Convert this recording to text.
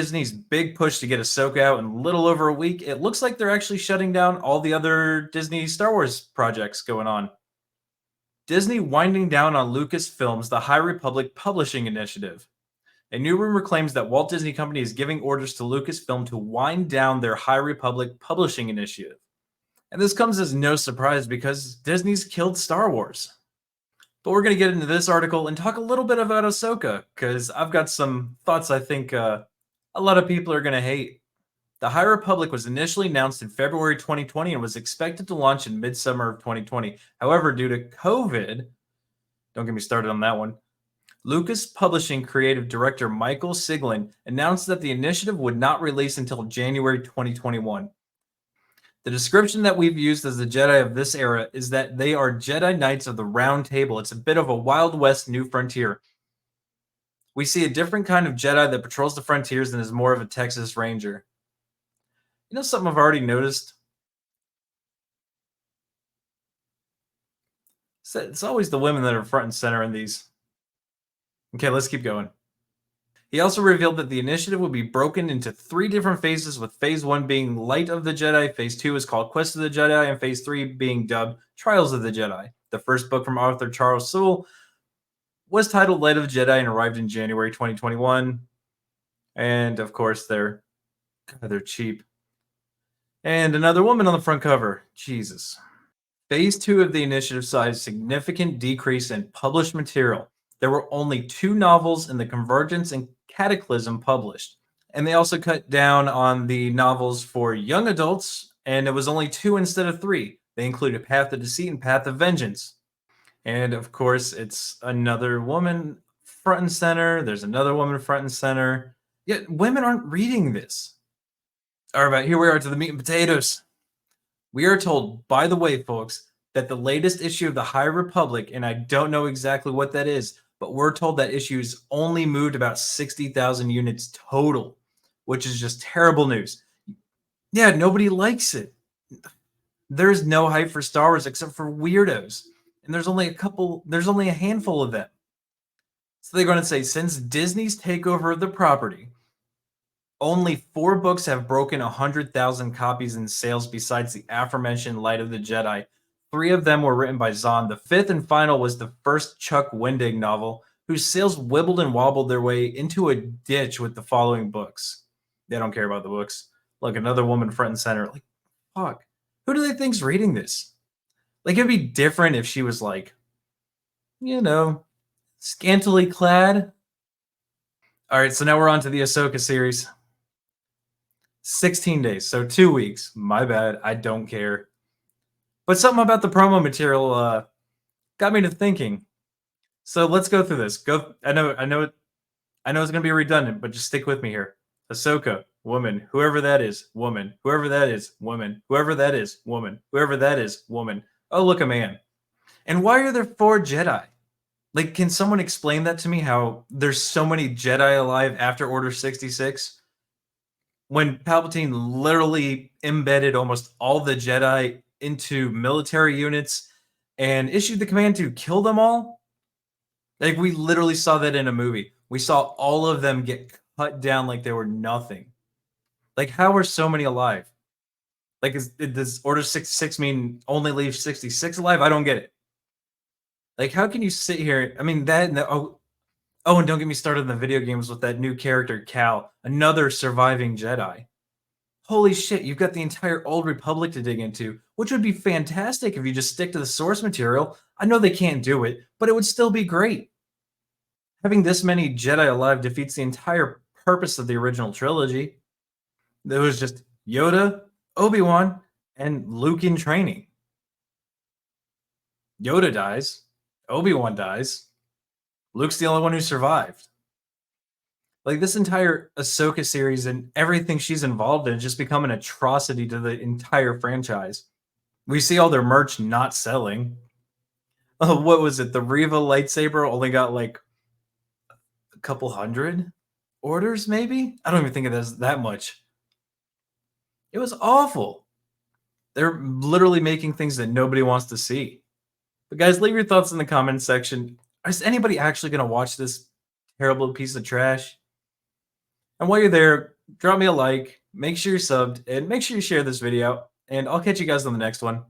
Disney's big push to get Ahsoka out in a little over a week, it looks like they're actually shutting down all the other Disney Star Wars projects going on. Disney winding down on Lucasfilm's The High Republic Publishing Initiative. A new rumor claims that Walt Disney Company is giving orders to Lucasfilm to wind down their High Republic Publishing Initiative. And this comes as no surprise because Disney's killed Star Wars. But we're going to get into this article and talk a little bit about Ahsoka, because I've got some thoughts I think a lot of people are going to hate. The High Republic was initially announced in February 2020 and was expected to launch in midsummer of 2020. However, due to COVID, don't get me started on that one, Lucas Publishing creative director Michael Siglin announced that the initiative would not release until January 2021. The description that we've used as the Jedi of this era is that they are Jedi Knights of the Round Table. It's a bit of a Wild West New Frontier. We see a different kind of Jedi that patrols the frontiers and is more of a Texas Ranger. You know something I've already noticed? It's always the women that are front and center in these. Okay, let's keep going. He also revealed that the initiative would be broken into 3 different phases, with phase 1 being Light of the Jedi, phase 2 is called Quest of the Jedi, and phase 3 being dubbed Trials of the Jedi. The first book from author Charles Soule was titled Light of the Jedi and arrived in January 2021. And of course, they're cheap. And another woman on the front cover. Jesus. Phase 2 of the initiative saw a significant decrease in published material. There were only 2 novels in the Convergence and Cataclysm published. And they also cut down on the novels for young adults, and it was only 2 instead of 3. They included Path of Deceit and Path of Vengeance. And of course, it's another woman front and center. There's another woman front and center. Yet women aren't reading this. All right, here we are to the meat and potatoes. We are told, by the way, folks, that the latest issue of the High Republic, and I don't know exactly what that is, but we're told that issue's only moved about 60,000 units total, which is just terrible news. Yeah, nobody likes it. There's no hype for Star Wars except for weirdos. And there's only a handful of them. So they're going to say, since Disney's takeover of the property, only 4 books have broken 100,000 copies in sales besides the aforementioned Light of the Jedi. 3 of them were written by Zahn. The 5th and final was the first Chuck Wendig novel, whose sales wibbled and wobbled their way into a ditch with the following books. They don't care about the books. Look, another woman front and center. Like, fuck. Who do they think's reading this? Like, it'd be different if she was like, scantily clad. All right, so now we're on to the Ahsoka series. 16 days, so 2 weeks. My bad. I don't care. But something about the promo material got me to thinking. So let's go through this. I know it's gonna be redundant, but just stick with me here. Ahsoka, woman. Whoever that is, woman. Whoever that is, woman. Whoever that is, woman. Whoever that is, woman. Oh, look, a man. And why are there 4 Jedi? Like, can someone explain that to me? How there's so many Jedi alive after Order 66? When Palpatine literally embedded almost all the Jedi into military units and issued the command to kill them all? Like, we literally saw that in a movie. We saw all of them get cut down like they were nothing. Like, how are so many alive? Like, does Order 66 mean only leave 66 alive? I don't get it. Like, how can you sit here? I mean, and don't get me started in the video games with that new character, Cal, another surviving Jedi. Holy shit, you've got the entire Old Republic to dig into, which would be fantastic if you just stick to the source material. I know they can't do it, but it would still be great. Having this many Jedi alive defeats the entire purpose of the original trilogy. There was just Yoda, Obi-Wan, and Luke in training. Yoda dies. Obi-Wan dies. Luke's the only one who survived. Like, this entire Ahsoka series and everything she's involved in has just become an atrocity to the entire franchise. We see all their merch not selling. What was it? The Reva lightsaber only got like a couple hundred orders, maybe? I don't even think it is that much. It was awful. They're literally making things that nobody wants to see. But guys, leave your thoughts in the comments section. Is anybody actually going to watch this terrible piece of trash? And while you're there, drop me a like, make sure you're subbed, and make sure you share this video. And I'll catch you guys on the next one.